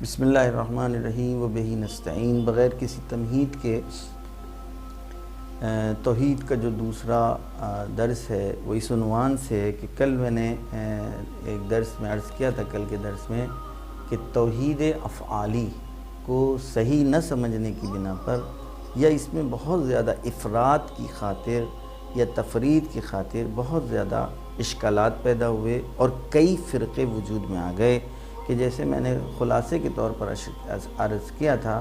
بسم اللہ الرحمن الرحیم و بہ نستعین۔ بغیر کسی تمہید کے توحید کا جو دوسرا درس ہے وہ اس عنوان سے ہے کہ کل میں نے ایک درس میں عرض کیا تھا، کل کے درس میں، کہ توحید افعالی کو صحیح نہ سمجھنے کی بنا پر یا اس میں بہت زیادہ افراد کی خاطر یا تفرید کی خاطر بہت زیادہ اشکالات پیدا ہوئے اور کئی فرقے وجود میں آ گئے، کہ جیسے میں نے خلاصے کے طور پر عرض کیا تھا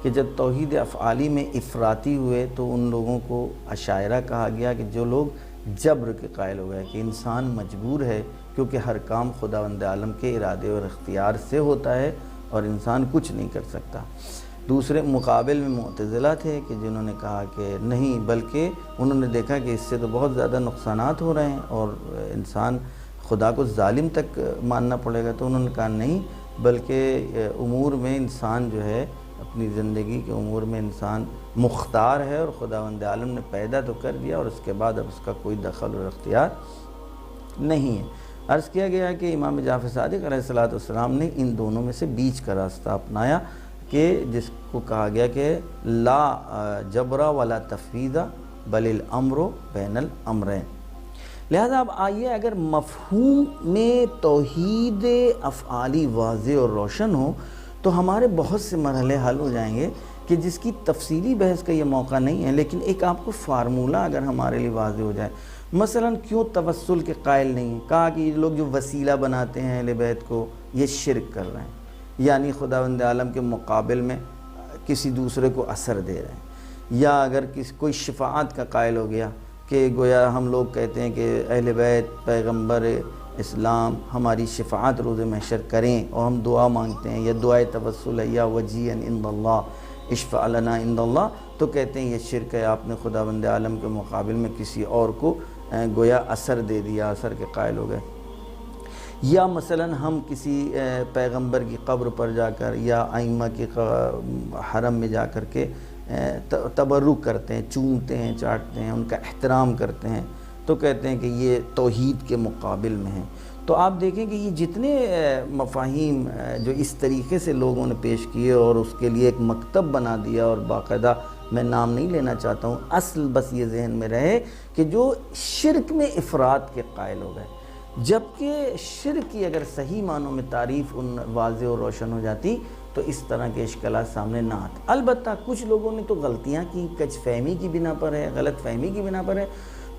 کہ جب توحید افعالی میں افراطی ہوئے تو ان لوگوں کو اشاعرہ کہا گیا، کہ جو لوگ جبر کے قائل ہو گئے کہ انسان مجبور ہے کیونکہ ہر کام خداوند عالم کے ارادے اور اختیار سے ہوتا ہے اور انسان کچھ نہیں کر سکتا۔ دوسرے مقابل میں معتزلہ تھے کہ جنہوں نے کہا کہ نہیں، بلکہ انہوں نے دیکھا کہ اس سے تو بہت زیادہ نقصانات ہو رہے ہیں اور انسان خدا کو ظالم تک ماننا پڑے گا، تو انہوں نے کہا نہیں، بلکہ امور میں انسان جو ہے، اپنی زندگی کے امور میں انسان مختار ہے اور خداوند عالم نے پیدا تو کر دیا اور اس کے بعد اب اس کا کوئی دخل اور اختیار نہیں ہے۔ عرض کیا گیا کہ امام جعفر صادق علیہ السلام نے ان دونوں میں سے بیچ کا راستہ اپنایا، کہ جس کو کہا گیا کہ لا جبرا ولا تفویض بل الامر بین الامرین۔ لہذا اب آئیے، اگر مفہوم میں توحید افعالی واضح اور روشن ہو تو ہمارے بہت سے مرحلے حل ہو جائیں گے، کہ جس کی تفصیلی بحث کا یہ موقع نہیں ہے، لیکن ایک آپ کو فارمولہ اگر ہمارے لیے واضح ہو جائے۔ مثلا کیوں توسل کے قائل نہیں ہیں؟ کہا کہ یہ لوگ جو وسیلہ بناتے ہیں اہل بیت کو، یہ شرک کر رہے ہیں، یعنی خداوند عالم کے مقابل میں کسی دوسرے کو اثر دے رہے ہیں۔ یا اگر کوئی شفاعت کا قائل ہو گیا کہ گویا ہم لوگ کہتے ہیں کہ اہل بیت پیغمبر اسلام ہماری شفاعت روز محشر کریں اور ہم دعا مانگتے ہیں، یا دعائے توسل ہے، یا وجیہا عند اللہ اشفع لنا عند اللہ، تو کہتے ہیں یہ شرک ہے، آپ نے خداوند عالم کے مقابل میں کسی اور کو گویا اثر دے دیا، اثر کے قائل ہو گئے۔ یا مثلا ہم کسی پیغمبر کی قبر پر جا کر یا ائمہ کی حرم میں جا کر کے تبرک کرتے ہیں، چومتے ہیں، چاٹتے ہیں، ان کا احترام کرتے ہیں، تو کہتے ہیں کہ یہ توحید کے مقابل میں ہیں۔ تو آپ دیکھیں کہ یہ جتنے مفاہیم جو اس طریقے سے لوگوں نے پیش کیے اور اس کے لیے ایک مکتب بنا دیا، اور باقاعدہ میں نام نہیں لینا چاہتا ہوں، اصل بس یہ ذہن میں رہے کہ جو شرک میں افراد کے قائل ہو گئے، جبکہ شرک کی اگر صحیح معنوں میں تعریف ان واضح اور روشن ہو جاتی تو اس طرح کے اشکالات سامنے نہ آتے۔ البتہ کچھ لوگوں نے تو غلطیاں کی، کچھ فہمی کی بنا پر ہے، غلط فہمی کی بنا پر ہے۔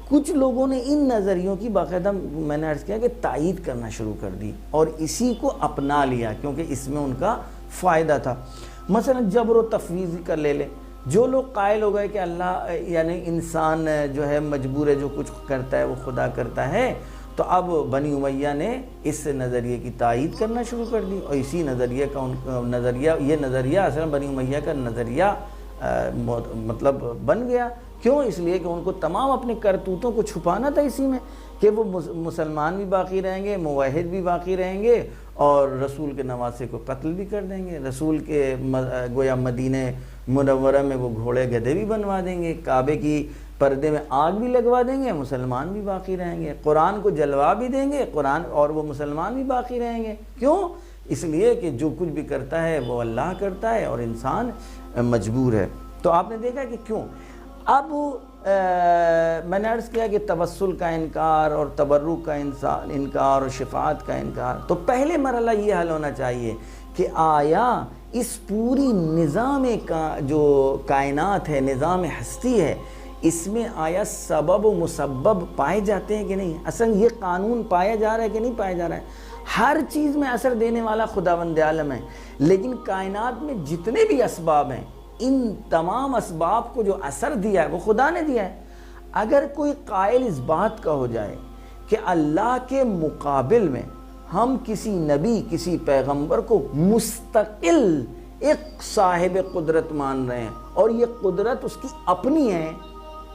کچھ لوگوں نے ان نظریوں کی باقاعدہ، میں نے عرض کیا کہ تائید کرنا شروع کر دی اور اسی کو اپنا لیا، کیونکہ اس میں ان کا فائدہ تھا۔ مثلا جبر و تفویض کا لے لیں، جو لوگ قائل ہو گئے کہ اللہ یعنی انسان جو ہے مجبور ہے، جو کچھ کرتا ہے وہ خدا کرتا ہے، تو اب بنی امیہ نے اس نظریے کی تائید کرنا شروع کر دی، اور اسی نظریے کا یہ نظریہ اصلا بنی امیہ کا نظریہ مطلب بن گیا۔ کیوں؟ اس لیے کہ ان کو تمام اپنے کرتوتوں کو چھپانا تھا اسی میں، کہ وہ مسلمان بھی باقی رہیں گے، موحد بھی باقی رہیں گے، اور رسول کے نواسے کو قتل بھی کر دیں گے، رسول کے گویا مدینہ منورہ میں وہ گھوڑے گدھے بھی بنوا دیں گے، کعبے کی پردے میں آگ بھی لگوا دیں گے، مسلمان بھی باقی رہیں گے، قرآن کو جلوا بھی دیں گے قرآن، اور وہ مسلمان بھی باقی رہیں گے۔ کیوں؟ اس لیے کہ جو کچھ بھی کرتا ہے وہ اللہ کرتا ہے اور انسان مجبور ہے۔ تو آپ نے دیکھا کہ کیوں۔ اب میں نے عرض کیا کہ توسل کا انکار اور تبرک کا انکار اور شفاعت کا انکار، تو پہلے مرحلہ یہ حل ہونا چاہیے کہ آیا اس پوری نظام کا جو کائنات ہے، نظام ہستی ہے، اس میں آیا سبب و مسبب پائے جاتے ہیں کہ نہیں؟ اصلا یہ قانون پایا جا رہا ہے کہ نہیں پایا جا رہا ہے؟ ہر چیز میں اثر دینے والا خداوند عالم ہے، لیکن کائنات میں جتنے بھی اسباب ہیں، ان تمام اسباب کو جو اثر دیا ہے وہ خدا نے دیا ہے۔ اگر کوئی قائل اس بات کا ہو جائے کہ اللہ کے مقابل میں ہم کسی نبی، کسی پیغمبر کو مستقل ایک صاحب قدرت مان رہے ہیں اور یہ قدرت اس کی اپنی ہے،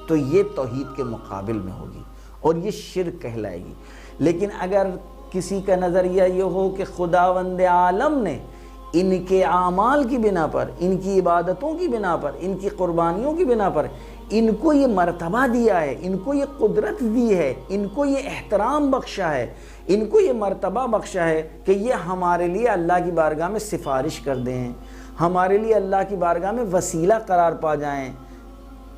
تو یہ توحید کے مقابل میں ہوگی اور یہ شرک کہلائے گی۔ لیکن اگر کسی کا نظریہ یہ ہو کہ خداوند عالم نے ان کے اعمال کی بنا پر، ان کی عبادتوں کی بنا پر، ان کی قربانیوں کی بنا پر ان کو یہ مرتبہ دیا ہے، ان کو یہ قدرت دی ہے، ان کو یہ احترام بخشا ہے، ان کو یہ مرتبہ بخشا ہے کہ یہ ہمارے لیے اللہ کی بارگاہ میں سفارش کر دیں، ہمارے لیے اللہ کی بارگاہ میں وسیلہ قرار پا جائیں،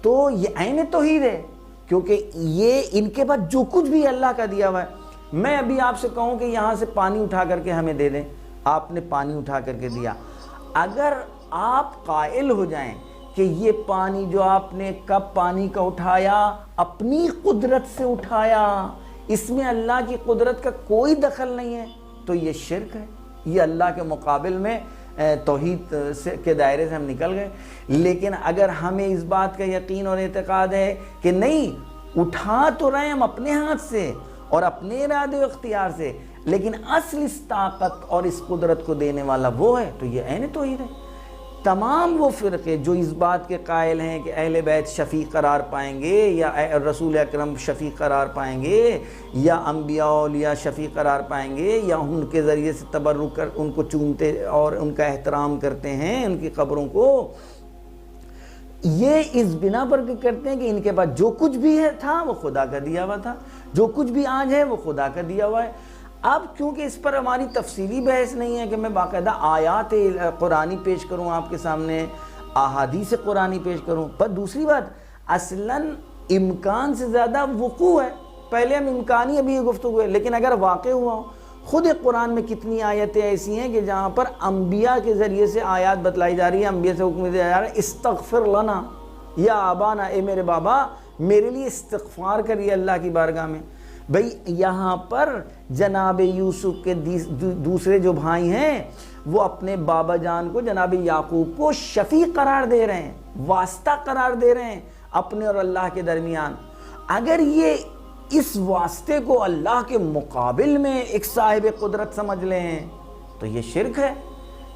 تو یہ عین توحید ہے، کیونکہ یہ ان کے بعد جو کچھ بھی اللہ کا دیا ہوا ہے۔ میں ابھی آپ سے کہوں کہ یہاں سے پانی اٹھا کر کے ہمیں دے دیں، آپ نے پانی اٹھا کر کے دیا، اگر آپ قائل ہو جائیں کہ یہ پانی جو آپ نے کپ پانی کا اٹھایا اپنی قدرت سے اٹھایا، اس میں اللہ کی قدرت کا کوئی دخل نہیں ہے، تو یہ شرک ہے، یہ اللہ کے مقابل میں توحید کے دائرے سے ہم نکل گئے۔ لیکن اگر ہمیں اس بات کا یقین اور اعتقاد ہے کہ نہیں، اٹھا تو رہے ہم اپنے ہاتھ سے اور اپنے ارادے و اختیار سے، لیکن اصل اس طاقت اور اس قدرت کو دینے والا وہ ہے، تو یہ عین توحید ہے۔ تمام وہ فرقے جو اس بات کے قائل ہیں کہ اہل بیت شفیع قرار پائیں گے، یا رسول اکرم شفیع قرار پائیں گے، یا انبیاء اولیاء شفیع قرار پائیں گے، یا ان کے ذریعے سے تبرک کر ان کو چومتے اور ان کا احترام کرتے ہیں، ان کی قبروں کو، یہ اس بنا پر کرتے ہیں کہ ان کے پاس جو کچھ بھی ہے تھا وہ خدا کا دیا ہوا تھا، جو کچھ بھی آج ہے وہ خدا کا دیا ہوا ہے۔ اب کیونکہ اس پر ہماری تفصیلی بحث نہیں ہے کہ میں باقاعدہ آیات قرآنی پیش کروں آپ کے سامنے، احادیث قرآنی پیش کروں، پر دوسری بات اصلاً امکان سے زیادہ وقوع ہے، پہلے ہم امکانی ابھی گفتگو ہے، لیکن اگر واقع ہوا ہو، خود قرآن میں کتنی آیتیں ایسی ہیں کہ جہاں پر انبیاء کے ذریعے سے آیات بتلائی جا رہی ہے، انبیاء سے حکم دیا جا رہا ہے استغفر لنا یا آبانا، اے میرے بابا میرے لیے استغفار کریے اللہ کی بارگاہ میں۔ بھئی یہاں پر جناب یوسف کے دوسرے جو بھائی ہیں وہ اپنے بابا جان کو، جناب یعقوب کو شفیع قرار دے رہے ہیں، واسطہ قرار دے رہے ہیں اپنے اور اللہ کے درمیان۔ اگر یہ اس واسطے کو اللہ کے مقابل میں ایک صاحب قدرت سمجھ لیں تو یہ شرک ہے،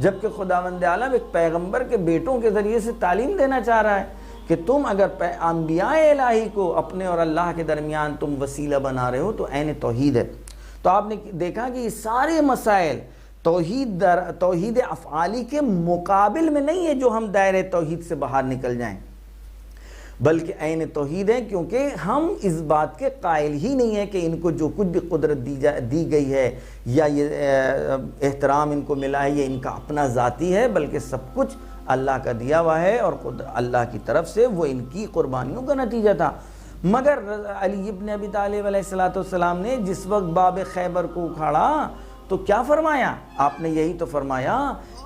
جبکہ خداوند عالم ایک پیغمبر کے بیٹوں کے ذریعے سے تعلیم دینا چاہ رہا ہے کہ تم اگر انبیاء الہی کو اپنے اور اللہ کے درمیان تم وسیلہ بنا رہے ہو تو عین توحید ہے۔ تو آپ نے دیکھا کہ یہ سارے مسائل توحید افعالی کے مقابل میں نہیں ہے جو ہم دائرہ توحید سے باہر نکل جائیں، بلکہ عین توحید ہے، کیونکہ ہم اس بات کے قائل ہی نہیں ہیں کہ ان کو جو کچھ بھی قدرت دی گئی ہے یا یہ احترام ان کو ملا ہے یہ ان کا اپنا ذاتی ہے، بلکہ سب کچھ اللہ کا دیا ہوا ہے اور اللہ کی طرف سے وہ ان کی قربانیوں کا نتیجہ تھا۔ مگر علی ابن ابی طالب علیہ السلام نے جس وقت باب خیبر کو اکھاڑا تو کیا فرمایا؟ آپ نے یہی تو فرمایا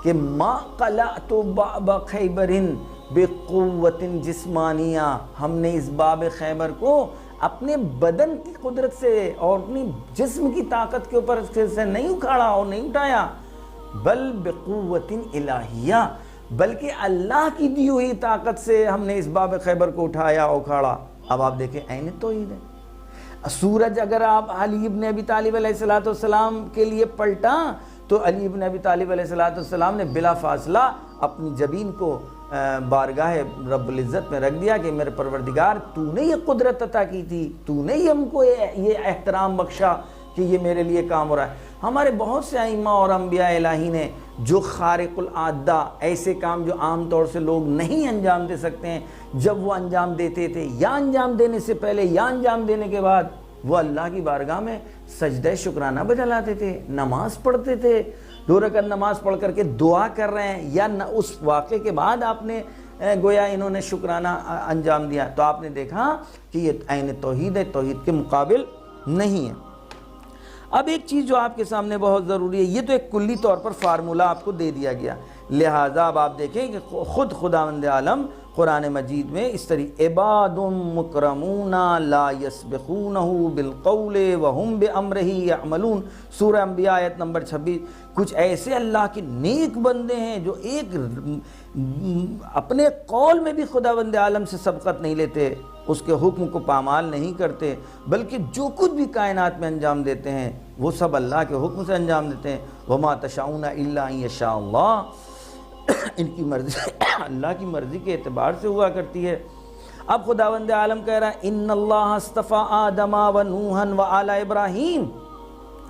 کہ ما قلعت باب خیبر بقوت جسمانیہ، ہم نے اس باب خیبر کو اپنے بدن کی قدرت سے اور اپنی جسم کی طاقت کے اوپر سے نہیں اکھاڑا اور نہیں اٹھایا، بل بقوت الہیہ، بلکہ اللہ کی دی ہوئی طاقت سے ہم نے اس باب خیبر کو اٹھایا اکھاڑا۔ اب آپ دیکھیں عین توحید ہے۔ سورج اگر آپ علی ابن ابی طالب علیہ السلام کے لیے پلٹا تو علی ابن ابی طالب علیہ السلام نے بلا فاصلہ اپنی جبین کو بارگاہ رب العزت میں رکھ دیا کہ میرے پروردگار تو نے یہ قدرت عطا کی تھی، تو نے ہم کو یہ احترام بخشا کہ یہ میرے لیے کام ہو رہا ہے۔ ہمارے بہت سے ائمہ اور انبیاء الہی نے جو خارق العادہ ایسے کام جو عام طور سے لوگ نہیں انجام دے سکتے ہیں، جب وہ انجام دیتے تھے یا انجام دینے سے پہلے یا انجام دینے کے بعد، وہ اللہ کی بارگاہ میں سجدہ شکرانہ بجا لاتے تھے، نماز پڑھتے تھے، 2 رکعت نماز پڑھ کر کے دعا کر رہے ہیں، یا اس واقعے کے بعد آپ نے گویا انہوں نے شکرانہ انجام دیا، تو آپ نے دیکھا کہ یہ عین توحید ہے، توحید کے مقابل نہیں ہے۔ اب ایک چیز جو آپ کے سامنے بہت ضروری ہے، یہ تو ایک کلی طور پر فارمولہ آپ کو دے دیا گیا، لہٰذا اب آپ دیکھیں کہ خود خداوند عالم قرآن مجید میں اس طرح عباد مکرمون لا یسبقونہ بالقول وہم بامرہ یعملون، سورہ انبیاء آیت نمبر 26، کچھ ایسے اللہ کے نیک بندے ہیں جو ایک اپنے قول میں بھی خداوند عالم سے سبقت نہیں لیتے، اس کے حکم کو پامال نہیں کرتے، بلکہ جو کچھ بھی کائنات میں انجام دیتے ہیں وہ سب اللہ کے حکم سے انجام دیتے ہیں۔ وما تشاؤون الا ان یشاء اللہ، ان کی مرضی اللہ کی مرضی کے اعتبار سے ہوا کرتی ہے۔ اب خداوند عالم کہہ رہا ہے ان اللہ اصطفى آدم و نوحا و آل ابراہیم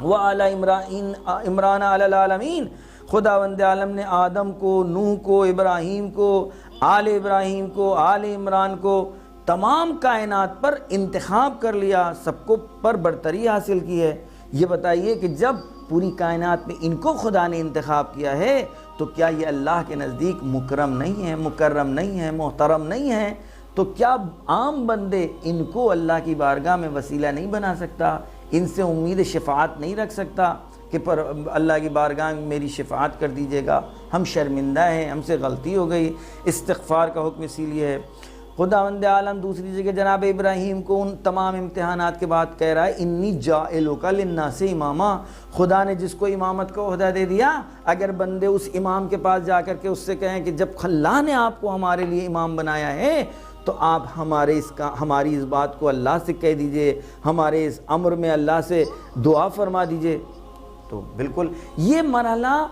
و آل عمران علی العالمین، خداوند عالم نے آدم کو، نوح کو، ابراہیم کو، آل ابراہیم کو، آل عمران کو تمام کائنات پر انتخاب کر لیا، سب کو پر برتری حاصل کی ہے۔ یہ بتائیے کہ جب پوری کائنات میں ان کو خدا نے انتخاب کیا ہے تو کیا یہ اللہ کے نزدیک مکرم نہیں ہے، مکرم نہیں ہے، محترم نہیں ہے؟ تو کیا عام بندے ان کو اللہ کی بارگاہ میں وسیلہ نہیں بنا سکتا، ان سے امید شفاعت نہیں رکھ سکتا کہ پر اللہ کی بارگاہ میں میری شفاعت کر دیجیے گا، ہم شرمندہ ہیں، ہم سے غلطی ہو گئی؟ استغفار کا حکم اسی لیے ہے۔ خداوند عالم دوسری جگہ جناب ابراہیم کو ان تمام امتحانات کے بعد کہہ رہا ہے انی جاعلک للناس اماما، خدا نے جس کو امامت کا عہدہ دے دیا، اگر بندے اس امام کے پاس جا کر کے اس سے کہیں کہ جب اللہ نے آپ کو ہمارے لیے امام بنایا ہے تو آپ ہماری اس بات کو اللہ سے کہہ دیجئے، ہمارے اس امر میں اللہ سے دعا فرما دیجئے۔ تو بالکل یہ مرحلہ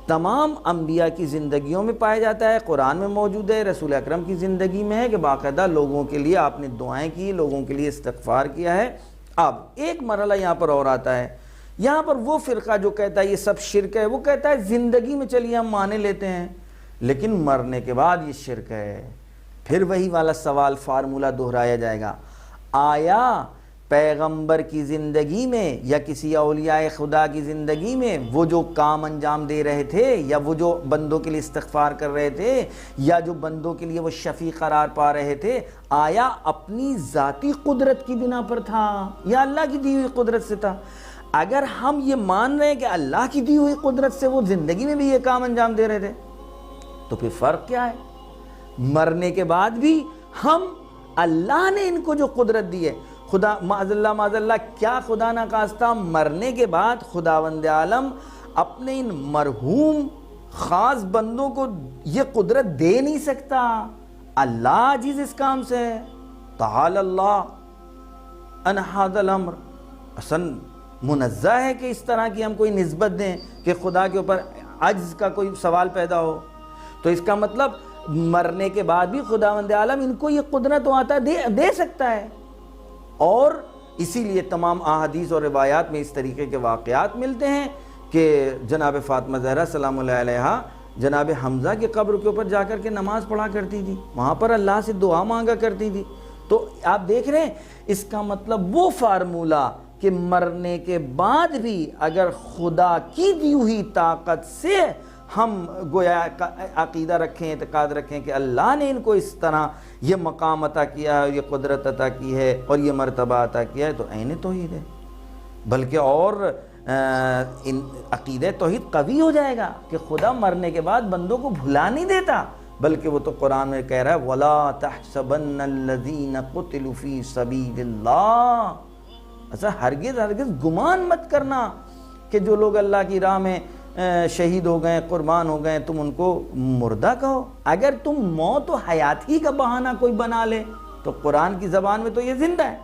تمام انبیاء کی زندگیوں میں پایا جاتا ہے، قرآن میں موجود ہے، رسول اکرم کی زندگی میں ہے کہ باقاعدہ لوگوں کے لیے آپ نے دعائیں کی، لوگوں کے لیے استغفار کیا ہے۔ اب ایک مرحلہ یہاں پر اور آتا ہے، یہاں پر وہ فرقہ جو کہتا ہے یہ سب شرک ہے، وہ کہتا ہے زندگی میں چلیے ہم مانے لیتے ہیں لیکن مرنے کے بعد یہ شرک ہے۔ پھر وہی والا سوال فارمولہ دہرایا جائے گا، آیا پیغمبر کی زندگی میں یا کسی اولیاء خدا کی زندگی میں وہ جو کام انجام دے رہے تھے یا وہ جو بندوں کے لیے استغفار کر رہے تھے یا جو بندوں کے لیے وہ شفیع قرار پا رہے تھے، آیا اپنی ذاتی قدرت کی بنا پر تھا یا اللہ کی دی ہوئی قدرت سے تھا؟ اگر ہم یہ مان رہے ہیں کہ اللہ کی دی ہوئی قدرت سے وہ زندگی میں بھی یہ کام انجام دے رہے تھے تو پھر فرق کیا ہے؟ مرنے کے بعد بھی ہم اللہ نے ان کو جو قدرت دی ہے، خدا معاذ اللہ کیا خدا نہ خواستہ مرنے کے بعد خداوند عالم اپنے ان مرحوم خاص بندوں کو یہ قدرت دے نہیں سکتا؟ اللہ عزیز اس کام سے ہے، تعالی اللہ عن ھذا الامر، اصلا منزہ ہے کہ اس طرح کی ہم کوئی نسبت دیں کہ خدا کے اوپر عجز کا کوئی سوال پیدا ہو۔ تو اس کا مطلب مرنے کے بعد بھی خداوند عالم ان کو یہ قدرت و عطا دے سکتا ہے، اور اسی لیے تمام احادیث اور روایات میں اس طریقے کے واقعات ملتے ہیں کہ جناب فاطمہ زہرا سلام اللہ علیہا جناب حمزہ کی قبر کے اوپر جا کر کے نماز پڑھا کرتی تھی، وہاں پر اللہ سے دعا مانگا کرتی تھی۔ تو آپ دیکھ رہے ہیں اس کا مطلب وہ فارمولہ کہ مرنے کے بعد بھی اگر خدا کی دی ہوئی طاقت سے ہم گویا عقیدہ رکھیں، اعتقاد رکھیں کہ اللہ نے ان کو اس طرح یہ مقام عطا کیا ہے، یہ قدرت عطا کی ہے اور یہ مرتبہ عطا کیا ہے، تو عین توحید ہے، بلکہ اور عقیدہ توحید قوی ہو جائے گا کہ خدا مرنے کے بعد بندوں کو بھلا نہیں دیتا، بلکہ وہ تو قرآن میں کہہ رہا ہے وَلَا تَحْسَبَنَّ الَّذِينَ قُتِلُوا فِي سَبِيلِ اللَّهِ، ایسا ہرگز گمان مت کرنا کہ جو لوگ اللہ کی راہ میں شہید ہو گئے، قربان ہو گئے، تم ان کو مردہ کہو۔ اگر تم موت و حیات ہی کا بہانہ کوئی بنا لے تو قرآن کی زبان میں تو یہ زندہ ہے،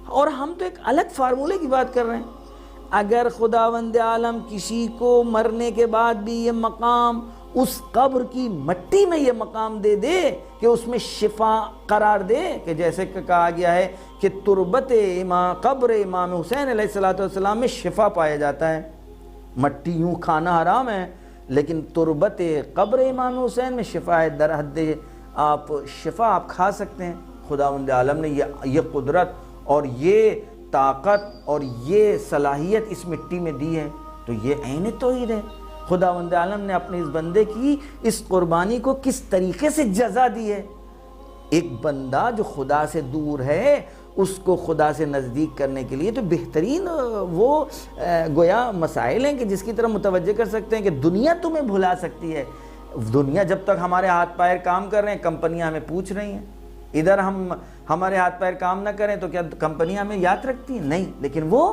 اور ہم تو ایک الگ فارمولے کی بات کر رہے ہیں۔ اگر خداوند عالم کسی کو مرنے کے بعد بھی یہ مقام اس قبر کی مٹی میں یہ مقام دے دے کہ اس میں شفا قرار دے، کہ جیسے کہ کہا گیا ہے کہ تربت قبر امام حسین علیہ السلام میں شفا پایا جاتا ہے، مٹی یوں کھانا حرام ہے لیکن تربت قبر امام حسین میں شفا ہے، در حد آپ شفا آپ کھا سکتے ہیں۔ خداوند عالم نے یہ قدرت اور یہ طاقت اور یہ صلاحیت اس مٹی میں دی ہے، تو یہ عین توحید ہے۔ خداوند عالم نے اپنے اس بندے کی اس قربانی کو کس طریقے سے جزا دی ہے۔ ایک بندہ جو خدا سے دور ہے اس کو خدا سے نزدیک کرنے کے لیے تو بہترین وہ گویا مسائل ہیں کہ جس کی طرف متوجہ کر سکتے ہیں کہ دنیا تمہیں بھلا سکتی ہے۔ دنیا جب تک ہمارے ہاتھ پیر کام کر رہے ہیں کمپنیاں ہمیں پوچھ رہی ہیں، ادھر ہمارے ہاتھ پیر کام نہ کریں تو کیا کمپنیاں ہمیں یاد رکھتی ہیں؟ نہیں، لیکن وہ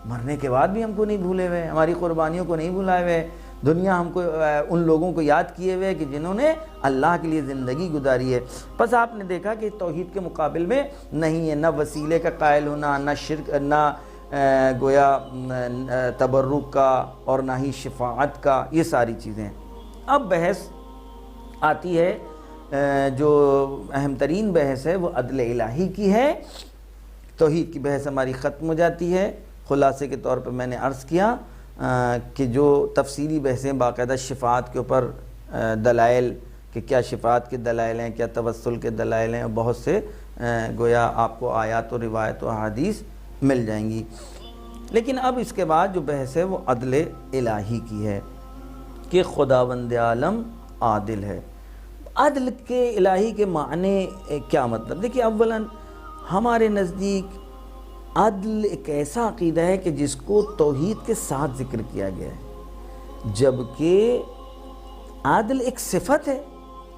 مرنے کے بعد بھی ہم کو نہیں بھولے ہوئے، ہماری قربانیوں کو نہیں بھلائے ہوئے۔ دنیا ہم کو ان لوگوں کو یاد کیے ہوئے کہ جنہوں نے اللہ کے لیے زندگی گزاری ہے۔ بس آپ نے دیکھا کہ توحید کے مقابل میں نہیں ہے نہ وسیلے کا قائل ہونا، نہ شرک، نہ گویا تبرک کا، اور نہ ہی شفاعت کا، یہ ساری چیزیں۔ اب بحث آتی ہے جو اہم ترین بحث ہے وہ عدل الہی کی ہے۔ توحید کی بحث ہماری ختم ہو جاتی ہے۔ خلاصے کے طور پر میں نے عرض کیا کہ جو تفصیلی بحثیں باقاعدہ شفاعت کے اوپر دلائل کہ کیا شفاعت کے دلائل ہیں، کیا توسل کے دلائل ہیں، اور بہت سے گویا آپ کو آیات و روایت و حدیث مل جائیں گی۔ لیکن اب اس کے بعد جو بحث ہے وہ عدل الہی کی ہے کہ خداوند عالم عادل ہے۔ عدل کے الہی کے معنی کیا مطلب؟ دیکھیے، اولاً ہمارے نزدیک عدل ایک ایسا عقیدہ ہے کہ جس کو توحید کے ساتھ ذکر کیا گیا ہے، جبکہ عدل ایک صفت ہے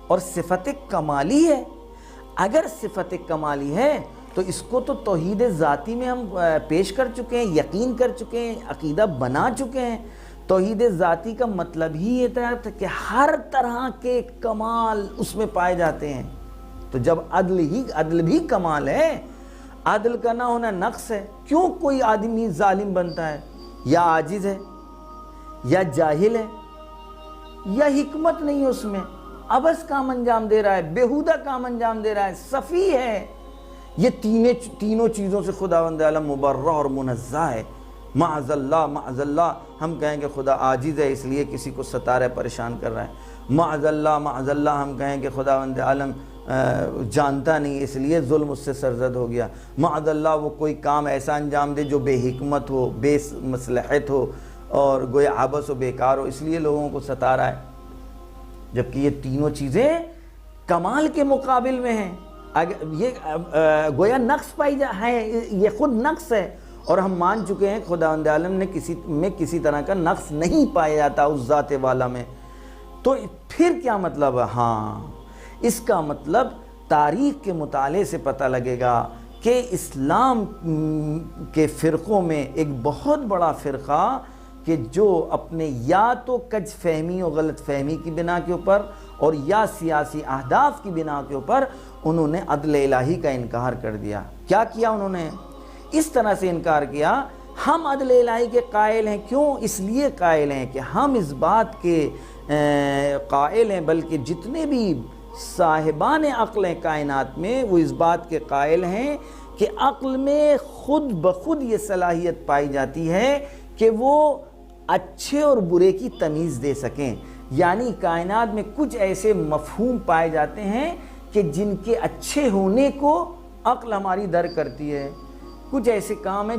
اور صفت کمالی ہے۔ اگر صفت کمالی ہے تو اس کو تو توحید ذاتی میں ہم پیش کر چکے ہیں، یقین کر چکے ہیں، عقیدہ بنا چکے ہیں۔ توحید ذاتی کا مطلب ہی یہ تھا کہ ہر طرح کے کمال اس میں پائے جاتے ہیں۔ تو جب عدل بھی کمال ہے، عدل کا نہ ہونا نقص ہے۔ کیوں کوئی آدمی ظالم بنتا ہے؟ یا عاجز ہے، یا جاہل ہے، یا حکمت نہیں ہے اس میں، عبث کام انجام دے رہا ہے، بیہودہ کام انجام دے رہا ہے، سفیہ ہے۔ یہ تینوں چیزوں سے خداوند عالم مبرہ اور منزہ ہے۔ معاذ اللہ ہم کہیں کہ خدا عاجز ہے اس لیے کسی کو ستا رہا ہے، پریشان کر رہا ہے۔ معاذ اللہ ہم کہیں کہ خداوند عالم جانتا نہیں اس لیے ظلم اس سے سرزد ہو گیا۔ معاذ اللہ وہ کوئی کام ایسا انجام دے جو بے حکمت ہو، بے مصلحت ہو اور گویا عبث و بیکار ہو، اس لیے لوگوں کو ستا رہا ہے۔ جبکہ یہ تینوں چیزیں کمال کے مقابل میں ہیں۔ یہ گویا نقص پائی ہے، یہ خود نقص ہے، اور ہم مان چکے ہیں خداوند عالم نے کسی طرح کا نقص نہیں پایا جاتا اس ذات والا میں۔ تو پھر کیا مطلب ہے؟ ہاں، اس کا مطلب تاریخ کے مطالعے سے پتہ لگے گا کہ اسلام کے فرقوں میں ایک بہت بڑا فرقہ کہ جو اپنے یا تو کج فہمی و غلط فہمی کی بنا کے اوپر اور یا سیاسی اہداف کی بنا کے اوپر انہوں نے عدل الہی کا انکار کر دیا۔ کیا کیا انہوں نے؟ اس طرح سے انکار کیا، ہم عدل الہی کے قائل ہیں۔ کیوں؟ اس لیے قائل ہیں کہ ہم اس بات کے قائل ہیں، بلکہ جتنے بھی صاحبان عقل ہیں کائنات میں وہ اس بات کے قائل ہیں کہ عقل میں خود بخود یہ صلاحیت پائی جاتی ہے کہ وہ اچھے اور برے کی تمیز دے سکیں۔ یعنی کائنات میں کچھ ایسے مفہوم پائے جاتے ہیں کہ جن کے اچھے ہونے کو عقل ہماری درک کرتی ہے، کچھ ایسے کام ہیں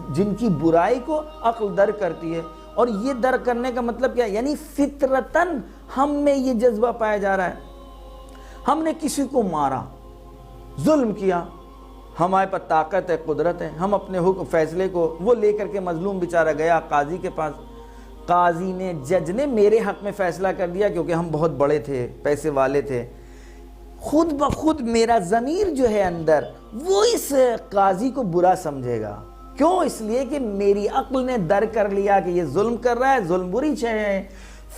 جن کی برائی کو عقل درک کرتی ہے۔ اور یہ درک کرنے کا مطلب کیا ہے؟ یعنی فطرتاً ہم میں یہ جذبہ پایا جا رہا ہے۔ ہم نے کسی کو مارا، ظلم کیا، ہمارے پاس طاقت ہے، قدرت ہے، ہم اپنے حکم فیصلے کو وہ لے کر کے مظلوم بیچارہ گیا قاضی کے پاس، قاضی نے، جج نے میرے حق میں فیصلہ کر دیا کیونکہ ہم بہت بڑے تھے، پیسے والے تھے۔ خود بخود میرا ضمیر جو ہے اندر وہ اس قاضی کو برا سمجھے گا۔ کیوں؟ اس لیے کہ میری عقل نے درک کر لیا کہ یہ ظلم کر رہا ہے، ظلم بری شے ہے۔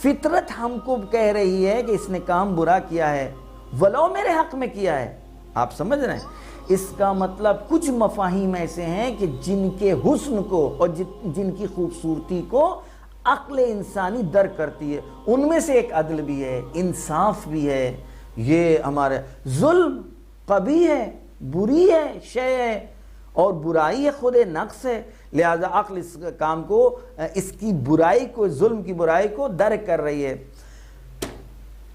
فطرت ہم کو کہہ رہی ہے کہ اس نے کام برا کیا ہے، ولو میرے حق میں کیا ہے۔ آپ سمجھ رہے ہیں؟ اس کا مطلب کچھ مفاہیم ایسے ہیں کہ جن کے حسن کو اور جن کی خوبصورتی کو عقل انسانی درک کرتی ہے، ان میں سے ایک عدل بھی ہے، انصاف بھی ہے۔ یہ ہمارے ظلم قبیح ہے، بری ہے، شے ہے، اور برائی ہے، خود نقص ہے، لہذا عقل اس کام کو، اس کی برائی کو، ظلم کی برائی کو درک کر رہی ہے۔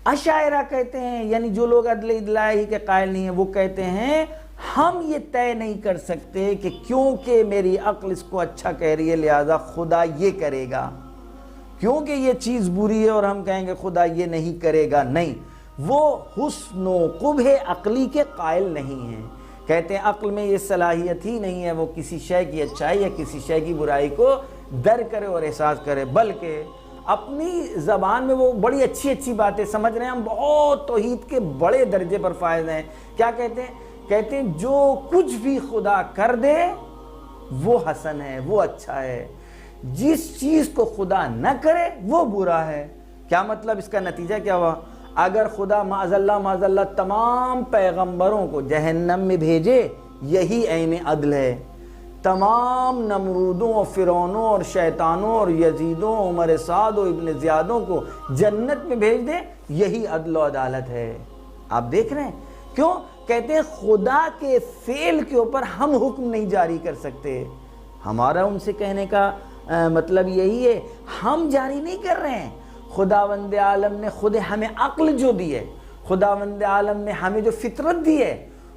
اشاعرہ کہتے ہیں، یعنی جو لوگ عدل الہی کے قائل نہیں ہیں، وہ کہتے ہیں ہم یہ طے نہیں کر سکتے کہ کیونکہ میری عقل اس کو اچھا کہہ رہی ہے لہذا خدا یہ کرے گا، کیونکہ یہ چیز بری ہے اور ہم کہیں گے خدا یہ نہیں کرے گا۔ نہیں، وہ حسن و قبح عقلی کے قائل نہیں ہیں۔ کہتے ہیں عقل میں یہ صلاحیت ہی نہیں ہے وہ کسی شے کی اچھائی یا کسی شے کی برائی کو درک کرے اور احساس کرے، بلکہ اپنی زبان میں وہ بڑی اچھی باتیں سمجھ رہے ہیں۔ ہم بہت توحید کے بڑے درجے پر فائز ہیں۔ کیا کہتے ہیں؟ کہتے ہیں جو کچھ بھی خدا کر دے وہ حسن ہے، وہ اچھا ہے، جس چیز کو خدا نہ کرے وہ برا ہے۔ کیا مطلب؟ اس کا نتیجہ کیا ہوا؟ اگر خدا معاذ اللہ تمام پیغمبروں کو جہنم میں بھیجے، یہی عین عدل ہے۔ تمام نمرودوں اور فرعونوں اور شیطانوں اور یزیدوں، عمر سعد اور ابن زیادوں کو جنت میں بھیج دے، یہی عدل و عدالت ہے۔ آپ دیکھ رہے ہیں؟ کیوں؟ کہتے ہیں خدا کے فعل کے اوپر ہم حکم نہیں جاری کر سکتے۔ ہمارا ان سے کہنے کا مطلب یہی ہے، ہم جاری نہیں کر رہے ہیں، خداوند عالم نے خود ہمیں عقل جو دی ہے، خداوند عالم نے ہمیں جو فطرت دی ہے،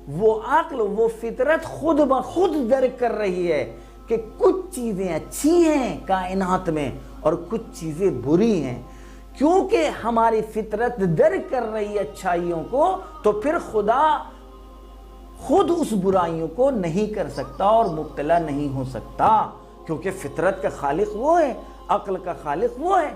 وہ عقل وہ فطرت خود بخود درک کر رہی ہے کہ کچھ چیزیں اچھی ہیں کائنات میں اور کچھ چیزیں بری ہیں۔ کیونکہ ہماری فطرت درک کر رہی ہے اچھائیوں کو، تو پھر خدا خود اس برائیوں کو نہیں کر سکتا اور مبتلا نہیں ہو سکتا، کیونکہ فطرت کا خالق وہ ہے، عقل کا خالق وہ ہے۔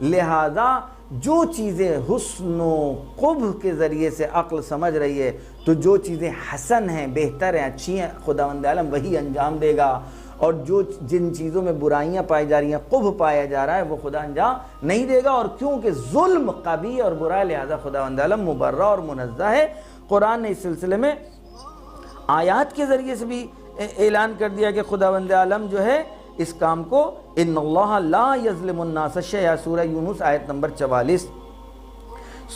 لہذا جو چیزیں حسن و قبح کے ذریعے سے عقل سمجھ رہی ہے، تو جو چیزیں حسن ہیں، بہتر ہیں، اچھی ہیں، خداوند عالم وہی انجام دے گا، اور جن چیزوں میں برائیاں پائی جا رہی ہیں، قبح پایا جا رہا ہے، وہ خدا انجام نہیں دے گا۔ اور کیونکہ ظلم قبیح اور برا، لہذا خداوند عالم مبرہ اور منزہ ہے۔ قرآن نے اس سلسلے میں آیات کے ذریعے سے بھی اعلان کر دیا کہ خداوند عالم جو ہے اس کام کو، ان اللہ لا یظلم الناس شیئا، سورہ یونس آیت نمبر 44،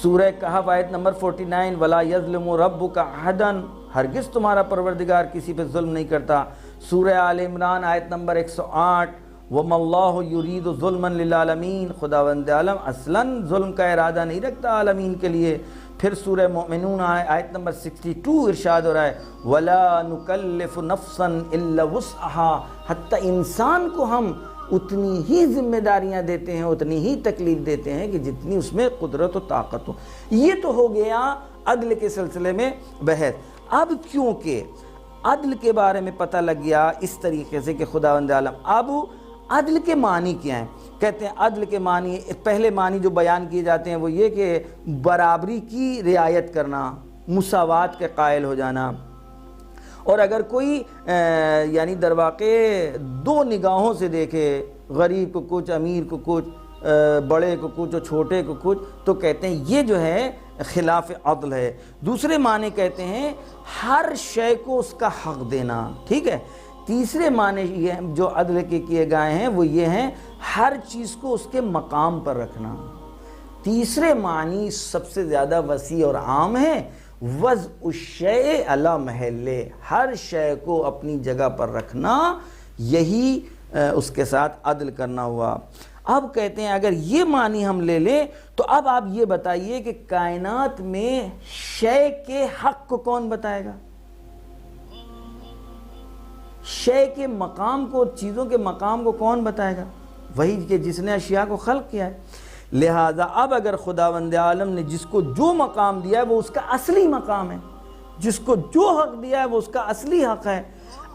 سورہ کہف آیت نمبر 49، ولا یظلم ربک احدا، ہرگز تمہارا پروردگار کسی پہ ظلم نہیں کرتا، سورہ آل عمران آیت نمبر 108، وَمَا اللَّهُ يُرِيدُ ظُلْمًا لِلْعَالَمِينَ، خداوند عالم اصلاً ظلم کا ارادہ نہیں رکھتا عالمین کے لیے۔ پھر سورہ مومنون آیت نمبر 62 ارشاد ہو رہا ہے وَلَا نُكَلِّفُ نَفْسًا إِلَّا وُسْعَهَا، حتیٰ انسان کو ہم اتنی ہی ذمہ داریاں دیتے ہیں، اتنی ہی تکلیف دیتے ہیں کہ جتنی اس میں قدرت و طاقت ہو۔ یہ تو ہو گیا عدل کے سلسلے میں بحث۔ اب کیونکہ عدل کے بارے میں پتہ لگ گیا اس طریقے سے کہ خداوند عالم، اب عدل کے معنی کیا ہیں؟ کہتے ہیں عدل کے معنی، پہلے معنی جو بیان کیے جاتے ہیں وہ یہ کہ برابری کی رعایت کرنا، مساوات کے قائل ہو جانا، اور اگر کوئی یعنی در واقع دو نگاہوں سے دیکھے، غریب کو کچھ، امیر کو کچھ، بڑے کو کچھ اور چھوٹے کو کچھ، تو کہتے ہیں یہ جو ہے خلاف عدل ہے۔ دوسرے معنی کہتے ہیں ہر شے کو اس کا حق دینا، ٹھیک ہے۔ تیسرے معنی یہ جو عدل کے کیے گئے ہیں وہ یہ ہیں ہر چیز کو اس کے مقام پر رکھنا۔ تیسرے معنی سب سے زیادہ وسیع اور عام ہے، وضع الشیء علی محلہ، ہر شے کو اپنی جگہ پر رکھنا، یہی اس کے ساتھ عدل کرنا ہوا۔ اب کہتے ہیں اگر یہ معنی ہم لے لیں تو اب آپ یہ بتائیے کہ کائنات میں شے کے حق کو کون بتائے گا؟ شے کے مقام کو، چیزوں کے مقام کو کون بتائے گا؟ وہی کہ جس نے اشیاء کو خلق کیا ہے۔ لہذا اب اگر خداوند عالم نے جس کو جو مقام دیا ہے وہ اس کا اصلی مقام ہے، جس کو جو حق دیا ہے وہ اس کا اصلی حق ہے۔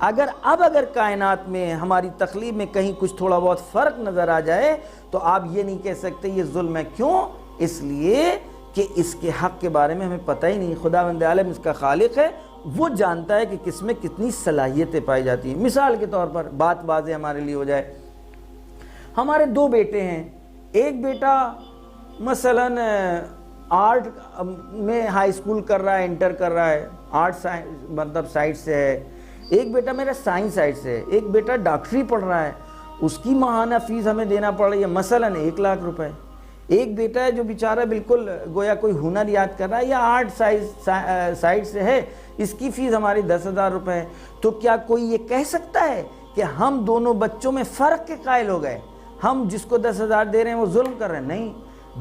اگر کائنات میں ہماری تخلیق میں کہیں کچھ تھوڑا بہت فرق نظر آ جائے تو آپ یہ نہیں کہہ سکتے یہ ظلم ہے۔ کیوں؟ اس لیے کہ اس کے حق کے بارے میں ہمیں پتہ ہی نہیں۔ خداوند عالم اس کا خالق ہے، وہ جانتا ہے کہ کس میں کتنی صلاحیتیں پائی جاتی ہیں۔ مثال کے طور پر بات واضح ہمارے لیے ہو جائے، ہمارے دو بیٹے ہیں، ایک بیٹا مثلاً آرٹ میں ہائی اسکول کر رہا ہے، انٹر کر رہا ہے، آرٹ مطلب سائڈ سے ہے، ایک بیٹا میرا سائنس سائڈ سے ہے، ایک بیٹا ڈاکٹری پڑھ رہا ہے، اس کی ماہانہ فیس ہمیں دینا پڑ رہی ہے مثلاً 1 لاکھ روپے۔ ایک بیٹا ہے جو بیچارہ بالکل گویا کوئی ہنر یاد کر رہا ہے یا آرٹ سائڈ سے ہے، اس کی فیس ہماری 10,000 روپے ہے۔ تو کیا کوئی یہ کہہ سکتا ہے کہ ہم دونوں بچوں میں فرق کے قائل ہو گئے، ہم جس کو 10,000 دے رہے ہیں وہ ظلم کر رہے ہیں؟ نہیں،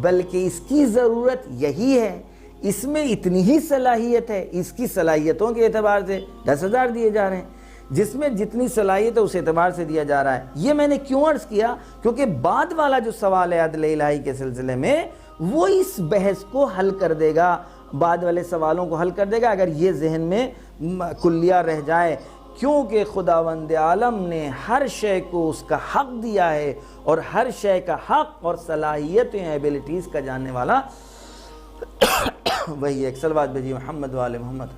بلکہ اس کی ضرورت یہی ہے، اس میں اتنی ہی صلاحیت ہے، اس کی صلاحیتوں کے اعتبار سے 10,000 دیے جا رہے ہیں، جس میں جتنی صلاحیت ہے اس اعتبار سے دیا جا رہا ہے۔ یہ میں نے کیوں عرض کیا؟ کیونکہ بعد والا جو سوال ہے عدل الہی کے سلسلے میں وہ اس بحث کو حل کر دے گا، بعد والے سوالوں کو حل کر دے گا اگر یہ ذہن میں کلیہ رہ جائے۔ کیونکہ خداوند عالم نے ہر شے کو اس کا حق دیا ہے، اور ہر شے کا حق اور صلاحیتیں ایبیلٹیز کا جاننے والا وہی ایک صلوات بھیجیے محمد وآل محمد۔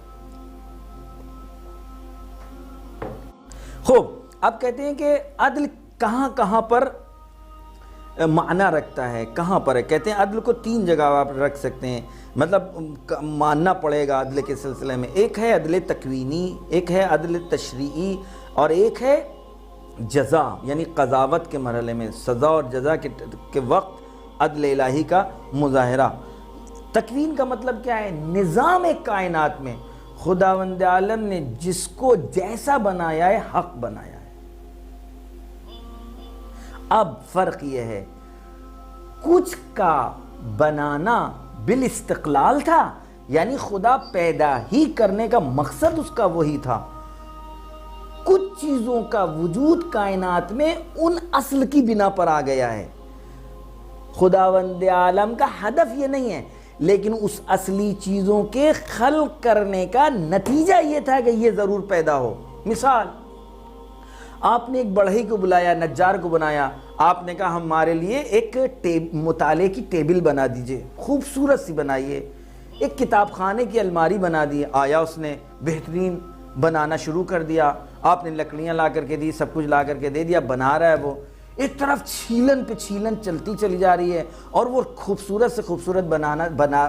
خوب، اب کہتے ہیں کہ عدل کہاں کہاں پر معنی رکھتا ہے، کہاں پر ہے؟ کہتے ہیں عدل کو 3 جگہ آپ رکھ سکتے ہیں، مطلب ماننا پڑے گا عدل کے سلسلے میں۔ ایک ہے عدل تکوینی، ایک ہے عدل تشریعی، اور ایک ہے جزا یعنی قضاوت کے مرحلے میں سزا اور جزا کے وقت عدل الہی کا مظاہرہ۔ تکوین کا مطلب کیا ہے؟ نظام کائنات میں خداوند عالم نے جس کو جیسا بنایا ہے حق بنایا ہے۔ اب فرق یہ ہے کچھ کا بنانا بالاستقلال تھا، یعنی خدا پیدا ہی کرنے کا مقصد اس کا وہی تھا۔ کچھ چیزوں کا وجود کائنات میں ان اصل کی بنا پر آ گیا ہے، خداوند عالم کا ہدف یہ نہیں ہے، لیکن اس اصلی چیزوں کے خلق کرنے کا نتیجہ یہ تھا کہ یہ ضرور پیدا ہو۔ مثال، آپ نے ایک بڑھئی کو بلایا، نجار کو بنایا، آپ نے کہا ہمارے لیے ایک مطالعے کی ٹیبل بنا دیجئے، خوبصورت سی بنائیے، ایک کتاب خانے کی الماری بنا دی۔ آیا اس نے بہترین بنانا شروع کر دیا، آپ نے لکڑیاں لا کر کے دی، سب کچھ لا کر کے دے دیا، بنا رہا ہے وہ، ایک طرف چھیلن پہ چھیلن چلتی چلی جا رہی ہے اور وہ خوبصورت سے خوبصورت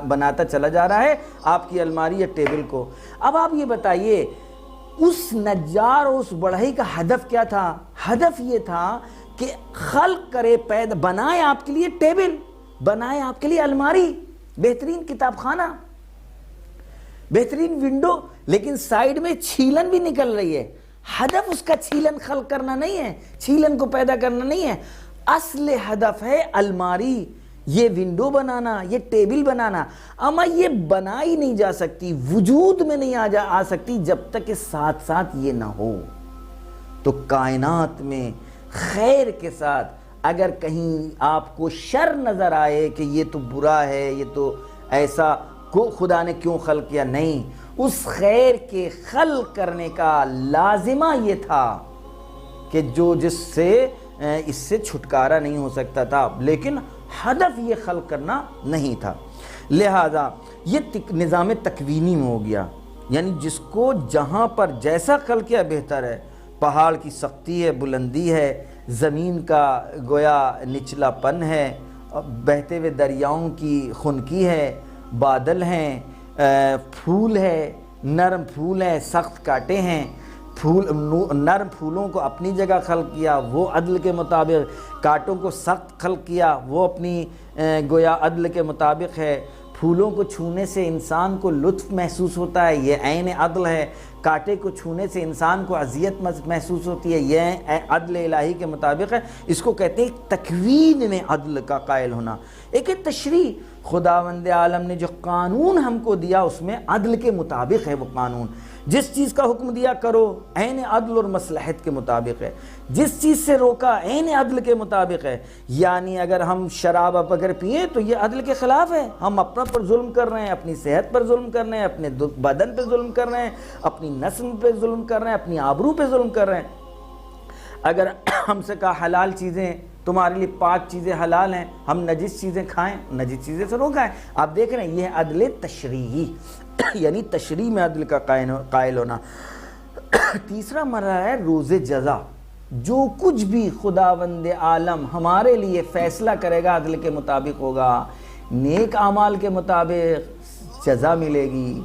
بناتا چلا جا رہا ہے آپ کی الماری یا ٹیبل کو۔ اب آپ یہ بتائیے اس نجار اور اس بڑھئی کا ہدف کیا تھا؟ ہدف یہ تھا کہ خلق کرے، پیدا بنائے آپ کے لیے ٹیبل، بنائے آپ کے لیے الماری، بہترین کتاب خانہ، بہترین ونڈو، لیکن سائیڈ میں چھیلن بھی نکل رہی ہے۔ ہدف اس کا چھیلن خلق کرنا نہیں ہے، چھیلن کو پیدا کرنا نہیں ہے، اصل ہدف ہے الماری، یہ ونڈو بنانا، یہ ٹیبل بنانا۔ اما یہ بنائی نہیں جا سکتی، وجود میں نہیں آ سکتی جب تک کہ ساتھ ساتھ یہ نہ ہو۔ تو کائنات میں خیر کے ساتھ اگر کہیں آپ کو شر نظر آئے کہ یہ تو برا ہے، یہ تو ایسا کو خدا نے کیوں خلق کیا، نہیں، اس خیر کے خلق کرنے کا لازمہ یہ تھا کہ جس سے اس سے چھٹکارا نہیں ہو سکتا تھا، لیکن ہدف یہ خلق کرنا نہیں تھا۔ لہذا یہ نظام تکوینی میں ہو گیا، یعنی جس کو جہاں پر جیسا خلق کیا بہتر ہے، پہاڑ کی سختی ہے، بلندی ہے، زمین کا گویا نچلا پن ہے، بہتے ہوئے دریاؤں کی خنکی ہے، بادل ہیں، پھول ہے، نرم پھول ہیں، سخت کانٹے ہیں، نرم پھولوں کو اپنی جگہ خلق کیا، وہ عدل کے مطابق، کانٹوں کو سخت خلق کیا، وہ اپنی گویا عدل کے مطابق ہے۔ پھولوں کو چھونے سے انسان کو لطف محسوس ہوتا ہے، یہ عین عدل ہے۔ کانٹے کو چھونے سے انسان کو اذیت محسوس ہوتی ہے، یہ عدل الہی کے مطابق ہے۔ اس کو کہتے ہیں تکوین میں عدل کا قائل ہونا۔ ایک تشریع، خداوند عالم نے جو قانون ہم کو دیا اس میں عدل کے مطابق ہے وہ قانون۔ جس چیز کا حکم دیا کرو عین عدل اور مصلحت کے مطابق ہے، جس چیز سے روکا عین عدل کے مطابق ہے۔ یعنی اگر ہم شراب اگر پئیں تو یہ عدل کے خلاف ہے، ہم اپنا پر ظلم کر رہے ہیں، اپنی صحت پر ظلم کر رہے ہیں، اپنے بدن پہ ظلم کر رہے ہیں، اپنی نسل پہ ظلم کر رہے ہیں، اپنی آبرو پہ ظلم کر رہے ہیں۔ اگر ہم سے کہا حلال چیزیں تمہارے لیے، پاک چیزیں حلال ہیں، ہم نجس چیزیں کھائیں، نجس چیزیں سے روکا ہے۔ آپ دیکھ رہے ہیں یہ عدل تشریعی، یعنی تشریع میں عدل کا قائل ہونا۔ تیسرا مرحلہ ہے روز جزا۔ جو کچھ بھی خداوند عالم ہمارے لیے فیصلہ کرے گا عدل کے مطابق ہوگا، نیک اعمال کے مطابق جزا ملے گی،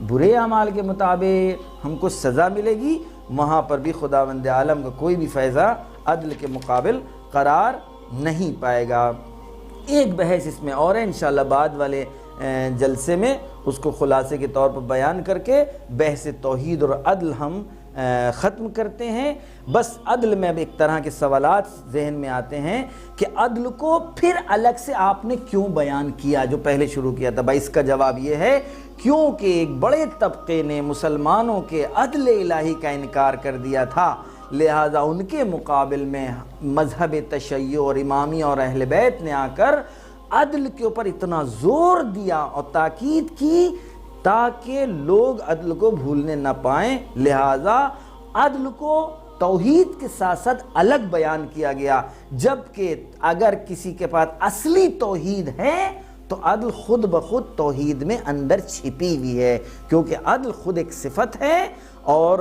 برے اعمال کے مطابق ہم کو سزا ملے گی۔ وہاں پر بھی خداوند عالم کا کوئی بھی فیضہ عدل کے مقابل قرار نہیں پائے گا۔ ایک بحث اس میں اور ہے، انشاءاللہ بعد والے جلسے میں اس کو خلاصے کے طور پر بیان کر کے بحث توحید اور عدل ہم ختم کرتے ہیں۔ بس عدل میں اب ایک طرح کے سوالات ذہن میں آتے ہیں کہ عدل کو پھر الگ سے آپ نے کیوں بیان کیا، جو پہلے شروع کیا تھا۔ بھائی اس کا جواب یہ ہے کیونکہ ایک بڑے طبقے نے مسلمانوں کے عدل الہی کا انکار کر دیا تھا، لہذا ان کے مقابل میں مذہب تشیع اور امامی اور اہل بیت نے آ کر عدل کے اوپر اتنا زور دیا اور تاکید کی تاکہ لوگ عدل کو بھولنے نہ پائیں، لہذا عدل کو توحید کے ساتھ ساتھ الگ بیان کیا گیا۔ جبکہ اگر کسی کے پاس اصلی توحید ہے تو عدل خود بخود توحید میں اندر چھپی ہوئی ہے، کیونکہ عدل خود ایک صفت ہے اور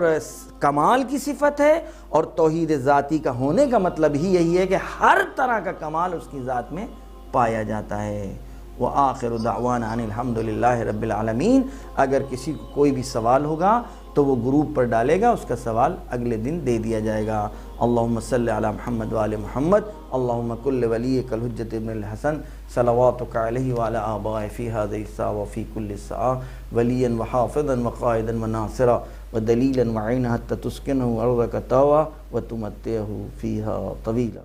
کمال کی صفت ہے، اور توحید ذاتی کا ہونے کا مطلب ہی یہی ہے کہ ہر طرح کا کمال اس کی ذات میں پایا جاتا ہے۔ وآخر دعوانا ان الحمدللہ رب العالمین۔ اگر کسی کو کوئی بھی سوال ہوگا تو وہ گروپ پر ڈالے گا، اس کا سوال اگلے دن دے دیا جائے گا۔ اللہم صلی علی محمد وآل محمد، اللہم کل ولیک الحجۃ ابن الحسن صلواتک علیہ وعلی آبائہ فی هذه الساعة وفی کل ساعة ولیا وحافظا وقائدا وناصرا ودلیلا وعینا حتی تسکنہ ارضک طوعا وتمتعہ فیہا طویلا۔